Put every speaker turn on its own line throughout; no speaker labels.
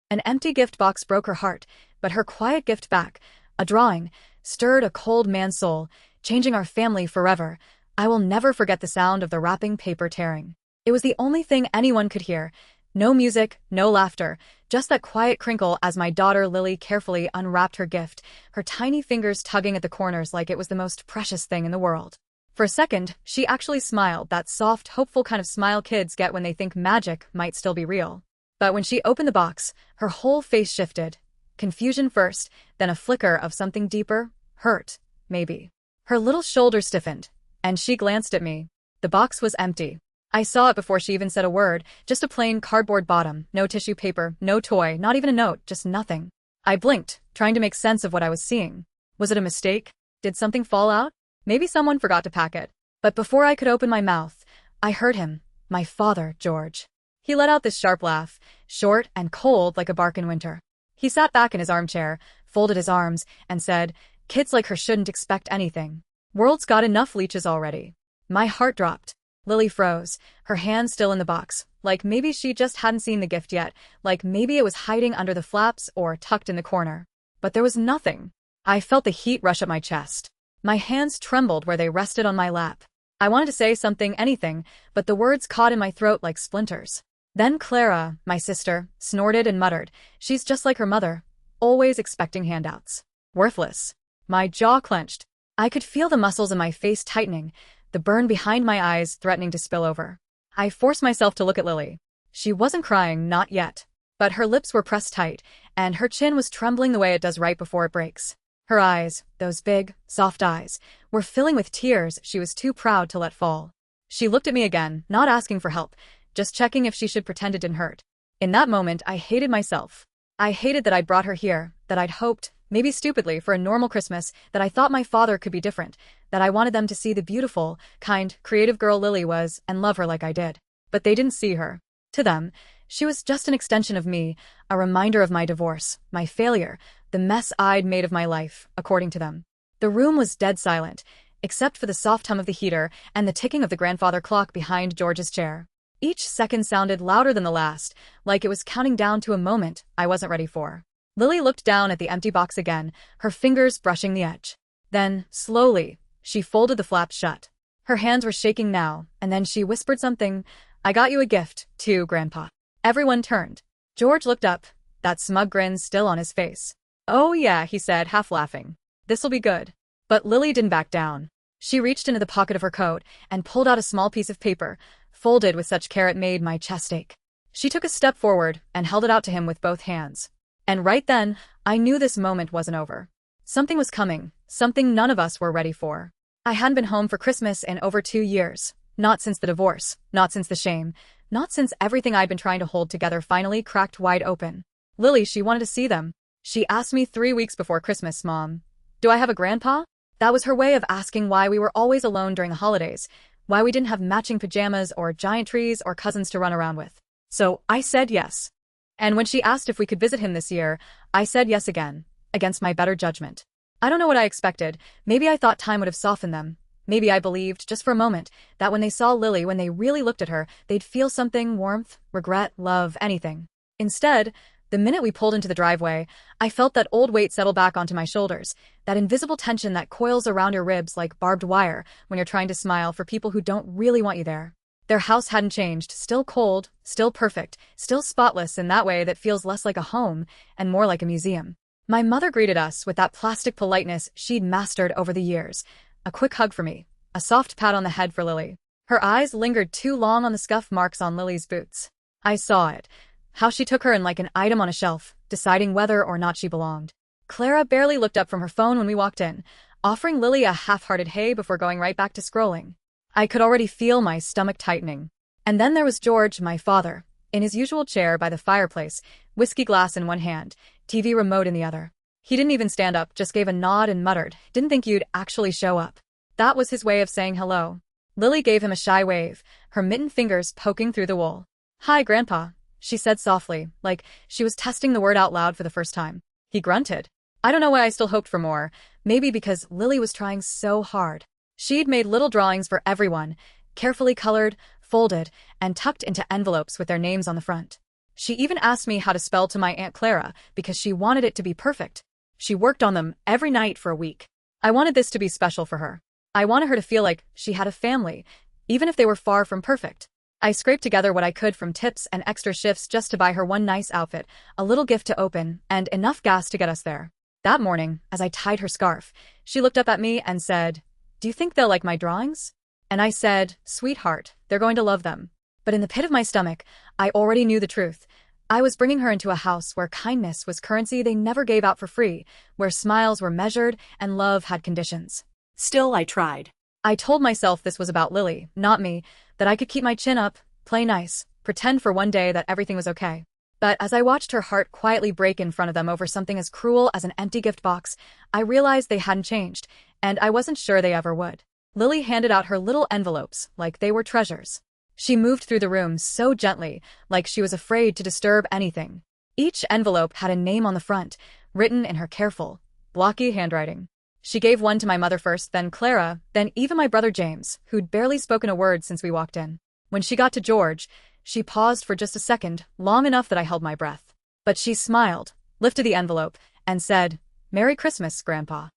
An empty gift box broke her heart, but her quiet gift back, a drawing, stirred a cold man's soul, changing our family forever. I will never forget the sound of the wrapping paper tearing. It was the only thing anyone could hear. No music, no laughter, just that quiet crinkle as my daughter Lily carefully unwrapped her gift, her tiny fingers tugging at the corners like it was the most precious thing in the world. For a second, she actually smiled, that soft, hopeful kind of smile kids get when they think magic might still be real. But when she opened the box, her whole face shifted. Confusion first, then a flicker of something deeper, hurt, maybe. Her little shoulders stiffened, and she glanced at me. The box was empty. I saw it before she even said a word, just a plain cardboard bottom, no tissue paper, no toy, not even a note, just nothing. I blinked, trying to make sense of what I was seeing. Was it a mistake? Did something fall out? Maybe someone forgot to pack it. But before I could open my mouth, I heard him, my father, George. He let out this sharp laugh, short and cold like a bark in winter. He sat back in his armchair, folded his arms, and said, "Kids like her shouldn't expect anything. World's got enough leeches already." My heart dropped. Lily froze, her hand still in the box, like maybe she just hadn't seen the gift yet, like maybe it was hiding under the flaps or tucked in the corner. But there was nothing. I felt the heat rush up my chest. My hands trembled where they rested on my lap. I wanted to say something, anything, but the words caught in my throat like splinters. Then Clara, my sister, snorted and muttered, "She's just like her mother, always expecting handouts. Worthless." My jaw clenched. I could feel the muscles in my face tightening, the burn behind my eyes threatening to spill over. I forced myself to look at Lily. She wasn't crying, not yet. But her lips were pressed tight, and her chin was trembling the way it does right before it breaks. Her eyes, those big, soft eyes, were filling with tears she was too proud to let fall. She looked at me again, not asking for help, just checking if she should pretend it didn't hurt. In that moment, I hated myself. I hated that I'd brought her here, that I'd hoped, maybe stupidly, for a normal Christmas, that I thought my father could be different, that I wanted them to see the beautiful, kind, creative girl Lily was and love her like I did. But they didn't see her. To them, she was just an extension of me, a reminder of my divorce, my failure, the mess I'd made of my life, according to them. The room was dead silent, except for the soft hum of the heater and the ticking of the grandfather clock behind George's chair. Each second sounded louder than the last, like it was counting down to a moment I wasn't ready for. Lily looked down at the empty box again, her fingers brushing the edge. Then, slowly, she folded the flaps shut. Her hands were shaking now, and then she whispered something. "I got you a gift, too, Grandpa." Everyone turned. George looked up, that smug grin still on his face. "Oh yeah," he said, half laughing. "This'll be good." But Lily didn't back down. She reached into the pocket of her coat and pulled out a small piece of paper, folded with such care it made my chest ache. She took a step forward and held it out to him with both hands. And right then, I knew this moment wasn't over. Something was coming, something none of us were ready for. I hadn't been home for Christmas in over 2 years. Not since the divorce, not since the shame, not since everything I'd been trying to hold together finally cracked wide open. Lily, she wanted to see them. She asked me 3 weeks before Christmas, "Mom, do I have a grandpa?" That was her way of asking why we were always alone during the holidays, why we didn't have matching pajamas or giant trees or cousins to run around with. So I said yes. And when she asked if we could visit him this year, I said yes again, against my better judgment. I don't know what I expected. Maybe I thought time would have softened them. Maybe I believed, just for a moment, that when they saw Lily, when they really looked at her, they'd feel something, warmth, regret, love, anything. Instead, the minute we pulled into the driveway, I felt that old weight settle back onto my shoulders, that invisible tension that coils around your ribs like barbed wire when you're trying to smile for people who don't really want you there. Their house hadn't changed, still cold, still perfect, still spotless in that way that feels less like a home and more like a museum. My mother greeted us with that plastic politeness she'd mastered over the years. A quick hug for me, a soft pat on the head for Lily. Her eyes lingered too long on the scuff marks on Lily's boots. I saw it. How she took her in like an item on a shelf, deciding whether or not she belonged. Clara barely looked up from her phone when we walked in, offering Lily a half-hearted hey before going right back to scrolling. I could already feel my stomach tightening. And then there was George, my father, in his usual chair by the fireplace, whiskey glass in one hand, TV remote in the other. He didn't even stand up, just gave a nod and muttered, "Didn't think you'd actually show up." That was his way of saying hello. Lily gave him a shy wave, her mittened fingers poking through the wool. "Hi, Grandpa," she said softly, like she was testing the word out loud for the first time. He grunted. I don't know why I still hoped for more, maybe because Lily was trying so hard. She'd made little drawings for everyone, carefully colored, folded, and tucked into envelopes with their names on the front. She even asked me how to spell to my Aunt Clara because she wanted it to be perfect. She worked on them every night for a week. I wanted this to be special for her. I wanted her to feel like she had a family, even if they were far from perfect. I scraped together what I could from tips and extra shifts just to buy her one nice outfit, a little gift to open, and enough gas to get us there. That morning, as I tied her scarf, she looked up at me and said, "Do you think they'll like my drawings?" And I said, "Sweetheart, they're going to love them." But in the pit of my stomach, I already knew the truth. I was bringing her into a house where kindness was currency they never gave out for free, where smiles were measured and love had conditions.
Still, I tried.
I told myself this was about Lily, not me, that I could keep my chin up, play nice, pretend for one day that everything was okay. But as I watched her heart quietly break in front of them over something as cruel as an empty gift box, I realized they hadn't changed, and I wasn't sure they ever would. Lily handed out her little envelopes like they were treasures. She moved through the room so gently, like she was afraid to disturb anything. Each envelope had a name on the front, written in her careful, blocky handwriting. She gave one to my mother first, then Clara, then even my brother James, who'd barely spoken a word since we walked in. When she got to George, she paused for just a second, long enough that I held my breath. But she smiled, lifted the envelope, and said, "Merry Christmas, Grandpa."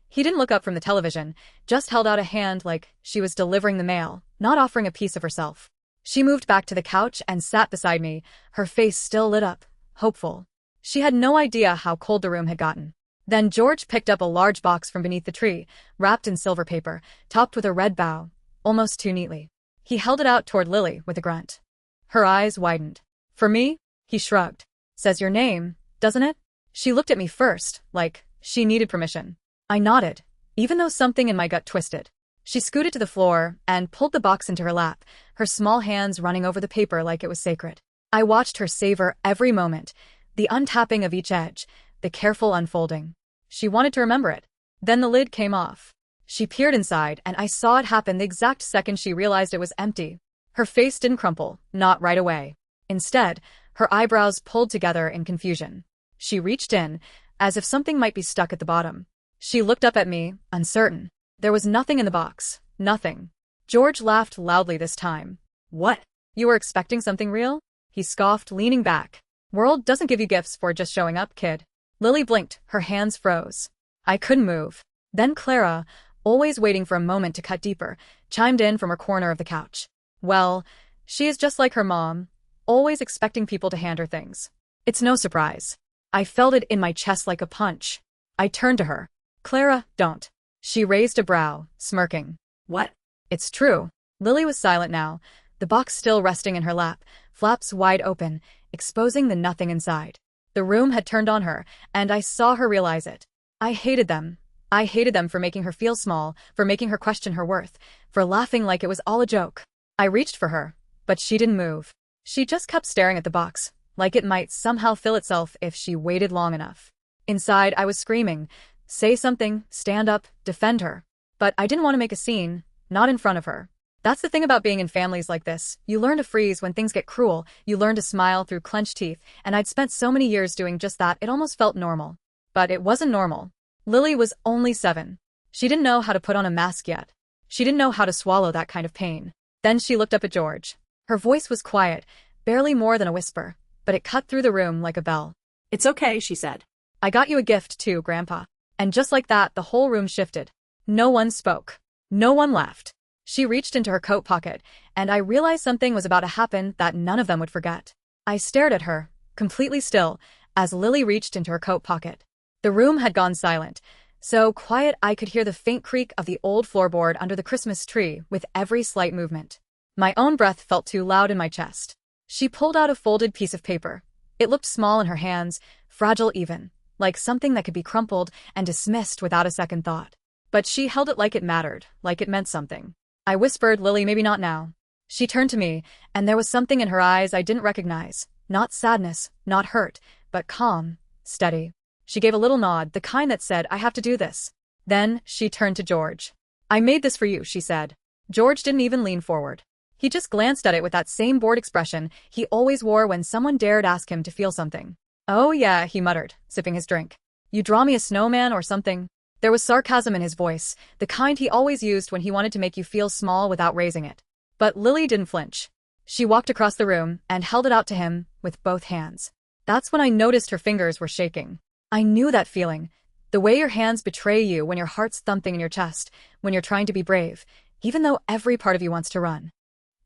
He didn't look up from the television, just held out a hand like she was delivering the mail, not offering a piece of herself. She moved back to the couch and sat beside me, her face still lit up, hopeful. She had no idea how cold the room had gotten. Then George picked up a large box from beneath the tree, wrapped in silver paper, topped with a red bow, almost too neatly. He held it out toward Lily with a grunt. Her eyes widened. "For me?" He shrugged. "Says your name, doesn't it?" She looked at me first, like she needed permission. I nodded, even though something in my gut twisted. She scooted to the floor and pulled the box into her lap, her small hands running over the paper like it was sacred. I watched her savor every moment, the untapping of each edge, the careful unfolding. She wanted to remember it. Then the lid came off. She peered inside, and I saw it happen the exact second she realized it was empty. Her face didn't crumple, not right away. Instead, her eyebrows pulled together in confusion. She reached in, as if something might be stuck at the bottom. She looked up at me, uncertain. There was nothing in the box. Nothing. George laughed loudly this time. "What? You were expecting something real?" He scoffed, leaning back. "World doesn't give you gifts for just showing up, kid." Lily blinked, her hands froze. I couldn't move. Then Clara, always waiting for a moment to cut deeper, chimed in from her corner of the couch. "Well, she is just like her mom, always expecting people to hand her things. It's no surprise." I felt it in my chest like a punch. I turned to her. "Clara, don't." She raised a brow, smirking.
"What?"
"It's true." Lily was silent now, the box still resting in her lap, flaps wide open, exposing the nothing inside. The room had turned on her, and I saw her realize it. I hated them. I hated them for making her feel small, for making her question her worth, for laughing like it was all a joke. I reached for her, but she didn't move. She just kept staring at the box, like it might somehow fill itself if she waited long enough. Inside, I was screaming, "Say something, stand up, defend her." But I didn't want to make a scene, not in front of her. That's the thing about being in families like this. You learn to freeze when things get cruel, you learn to smile through clenched teeth, and I'd spent so many years doing just that it almost felt normal. But it wasn't normal. Lily was only 7. She didn't know how to put on a mask yet. She didn't know how to swallow that kind of pain. Then she looked up at George. Her voice was quiet, barely more than a whisper, but it cut through the room like a bell.
"It's okay," she said.
"I got you a gift too, Grandpa." And just like that, the whole room shifted. No one spoke. No one laughed. She reached into her coat pocket, and I realized something was about to happen that none of them would forget. I stared at her, completely still, as Lily reached into her coat pocket. The room had gone silent, so quiet I could hear the faint creak of the old floorboard under the Christmas tree with every slight movement. My own breath felt too loud in my chest. She pulled out a folded piece of paper. It looked small in her hands, fragile even, like something that could be crumpled and dismissed without a second thought. But she held it like it mattered, like it meant something. I whispered, "Lily, maybe not now." She turned to me, and there was something in her eyes I didn't recognize. Not sadness, not hurt, but calm, steady. She gave a little nod, the kind that said, "I have to do this." Then she turned to George. "I made this for you," she said. George didn't even lean forward. He just glanced at it with that same bored expression he always wore when someone dared ask him to feel something. "Oh yeah," he muttered, sipping his drink. "You draw me a snowman or something?" There was sarcasm in his voice, the kind he always used when he wanted to make you feel small without raising it. But Lily didn't flinch. She walked across the room and held it out to him with both hands. That's when I noticed her fingers were shaking. I knew that feeling. The way your hands betray you when your heart's thumping in your chest, when you're trying to be brave, even though every part of you wants to run.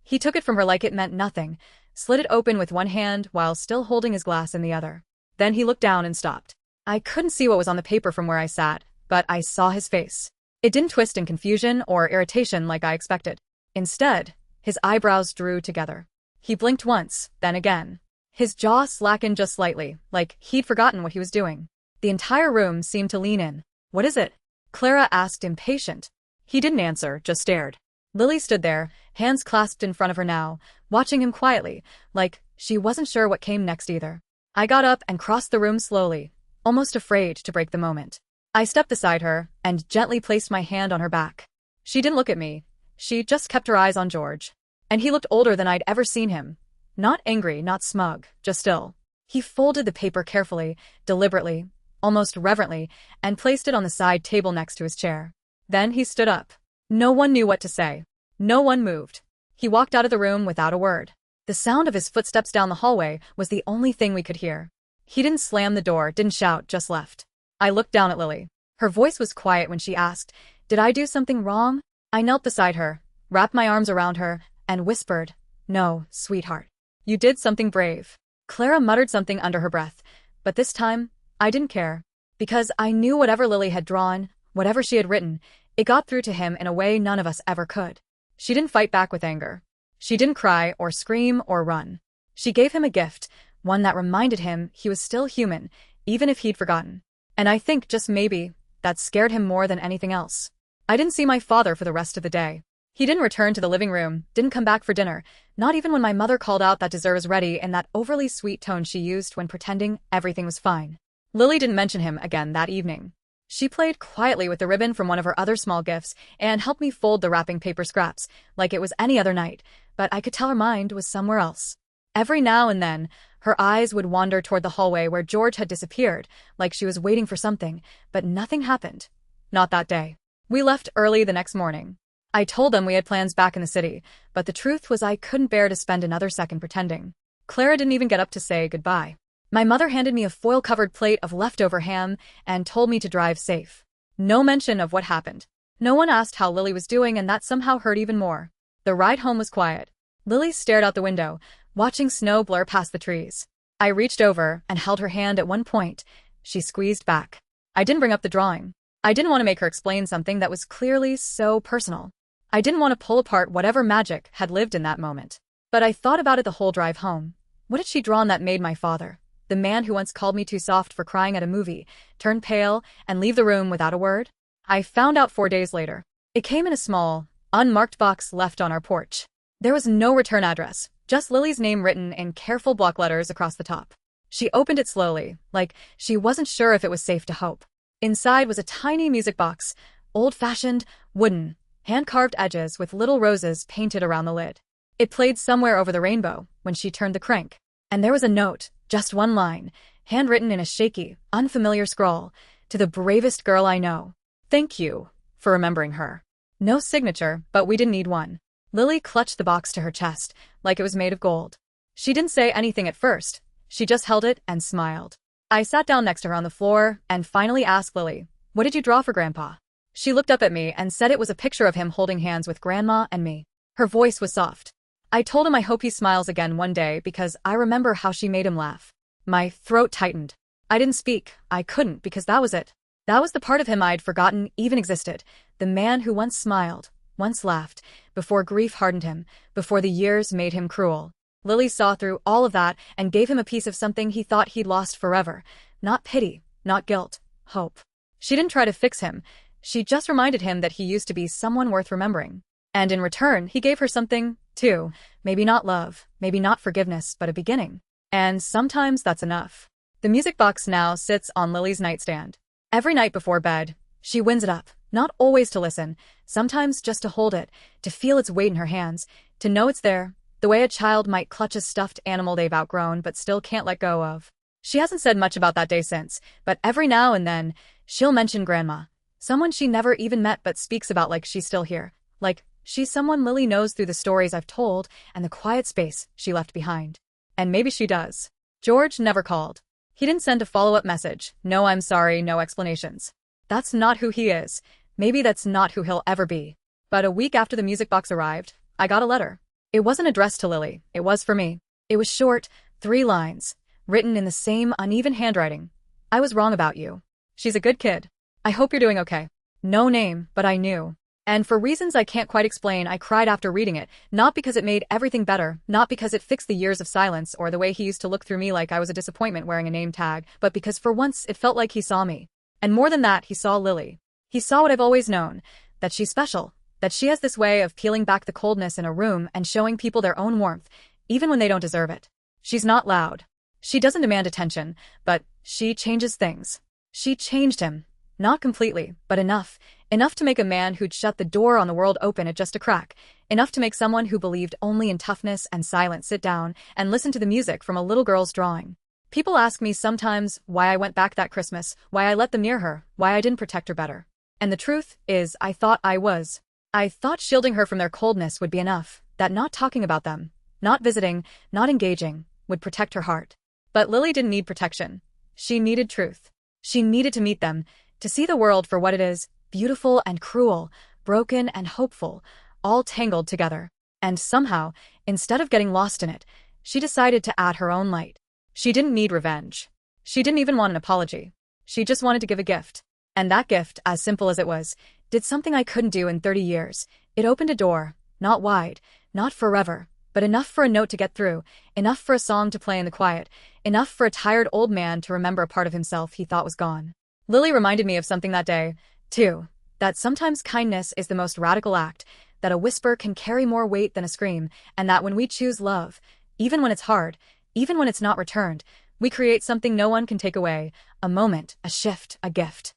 He took it from her like it meant nothing, slid it open with one hand while still holding his glass in the other. Then he looked down and stopped. I couldn't see what was on the paper from where I sat, but I saw his face. It didn't twist in confusion or irritation like I expected. Instead, his eyebrows drew together. He blinked once, then again. His jaw slackened just slightly, like he'd forgotten what he was doing. The entire room seemed to lean in. "What is it?" Clara asked, impatient. He didn't answer, just stared. Lily stood there, hands clasped in front of her now, watching him quietly, like she wasn't sure what came next either. I got up and crossed the room slowly, almost afraid to break the moment. I stepped beside her and gently placed my hand on her back. She didn't look at me. She just kept her eyes on George. And he looked older than I'd ever seen him. Not angry, not smug, just still. He folded the paper carefully, deliberately, almost reverently, and placed it on the side table next to his chair. Then he stood up. No one knew what to say. No one moved. He walked out of the room without a word. The sound of his footsteps down the hallway was the only thing we could hear. He didn't slam the door, didn't shout, just left. I looked down at Lily. Her voice was quiet when she asked, "Did I do something wrong?" I knelt beside her, wrapped my arms around her, and whispered, "No, sweetheart. You did something brave." Clara muttered something under her breath, but this time, I didn't care. Because I knew whatever Lily had drawn, whatever she had written, it got through to him in a way none of us ever could. She didn't fight back with anger. She didn't cry or scream or run. She gave him a gift, one that reminded him he was still human, even if he'd forgotten. And I think, just maybe, that scared him more than anything else. I didn't see my father for the rest of the day. He didn't return to the living room, didn't come back for dinner, not even when my mother called out that dessert was ready in that overly sweet tone she used when pretending everything was fine. Lily didn't mention him again that evening. She played quietly with the ribbon from one of her other small gifts and helped me fold the wrapping paper scraps, like it was any other night, but I could tell her mind was somewhere else. Every now and then, her eyes would wander toward the hallway where George had disappeared, like she was waiting for something, but nothing happened. Not that day. We left early the next morning. I told them we had plans back in the city, but the truth was I couldn't bear to spend another second pretending. Clara didn't even get up to say goodbye. My mother handed me a foil-covered plate of leftover ham and told me to drive safe. No mention of what happened. No one asked how Lily was doing, and that somehow hurt even more. The ride home was quiet. Lily stared out the window, watching snow blur past the trees. I reached over and held her hand at one point. She squeezed back. I didn't bring up the drawing. I didn't want to make her explain something that was clearly so personal. I didn't want to pull apart whatever magic had lived in that moment. But I thought about it the whole drive home. What had she drawn that made my father, the man who once called me too soft for crying at a movie, turn pale and leave the room without a word? I found out 4 days later. It came in a small, unmarked box left on our porch. There was no return address, just Lily's name written in careful block letters across the top. She opened it slowly, like she wasn't sure if it was safe to hope. Inside was a tiny music box, old-fashioned, wooden, hand-carved edges with little roses painted around the lid. It played Somewhere Over the Rainbow when she turned the crank. And there was a note, just one line, handwritten in a shaky, unfamiliar scrawl, "To the bravest girl I know. Thank you for remembering her." No signature, but we didn't need one. Lily clutched the box to her chest, like it was made of gold. She didn't say anything at first. She just held it and smiled. I sat down next to her on the floor and finally asked Lily, "What did you draw for Grandpa?" She looked up at me and said it was a picture of him holding hands with Grandma and me. Her voice was soft. I told him I hope he smiles again one day because I remember how she made him laugh. My throat tightened. I didn't speak. I couldn't, because that was it. That was the part of him I'd forgotten even existed. The man who once smiled, once laughed, before grief hardened him, before the years made him cruel. Lily saw through all of that and gave him a piece of something he thought he'd lost forever. Not pity, not guilt, hope. She didn't try to fix him. She just reminded him that he used to be someone worth remembering. And in return, he gave her something, too. Maybe not love, maybe not forgiveness, but a beginning. And sometimes that's enough. The music box now sits on Lily's nightstand. Every night before bed, she winds it up, not always to listen, sometimes just to hold it, to feel its weight in her hands, to know it's there, the way a child might clutch a stuffed animal they've outgrown but still can't let go of. She hasn't said much about that day since, but every now and then, she'll mention Grandma, someone she never even met but speaks about like she's still here, like She's someone Lily knows through the stories I've told and the quiet space she left behind. And maybe she does. George never called. He didn't send a follow-up message. No, I'm sorry, no explanations. That's not who he is. Maybe that's not who he'll ever be. But a week after the music box arrived, I got a letter. It wasn't addressed to Lily. It was for me. It was short, 3 lines, written in the same uneven handwriting. I was wrong about you. She's a good kid. I hope you're doing okay. No name, but I knew. And for reasons I can't quite explain, I cried after reading it, not because it made everything better, not because it fixed the years of silence or the way he used to look through me like I was a disappointment wearing a name tag, but because for once it felt like he saw me. And more than that, he saw Lily. He saw what I've always known, that she's special, that she has this way of peeling back the coldness in a room and showing people their own warmth, even when they don't deserve it. She's not loud. She doesn't demand attention, but she changes things. She changed him. Not completely, but enough. Enough to make a man who'd shut the door on the world open at just a crack. Enough to make someone who believed only in toughness and silence sit down and listen to the music from a little girl's drawing. People ask me sometimes why I went back that Christmas, why I let them near her, why I didn't protect her better. And the truth is, I thought I was. I thought shielding her from their coldness would be enough, that not talking about them, not visiting, not engaging, would protect her heart. But Lily didn't need protection. She needed truth. She needed to meet them, to see the world for what it is, beautiful and cruel, broken and hopeful, all tangled together. And somehow, instead of getting lost in it, she decided to add her own light. She didn't need revenge. She didn't even want an apology. She just wanted to give a gift. And that gift, as simple as it was, did something I couldn't do in 30 years. It opened a door, not wide, not forever, but enough for a note to get through, enough for a song to play in the quiet, enough for a tired old man to remember a part of himself he thought was gone. Lily reminded me of something that day, too, that sometimes kindness is the most radical act, that a whisper can carry more weight than a scream, and that when we choose love, even when it's hard, even when it's not returned, we create something no one can take away, a moment, a shift, a gift.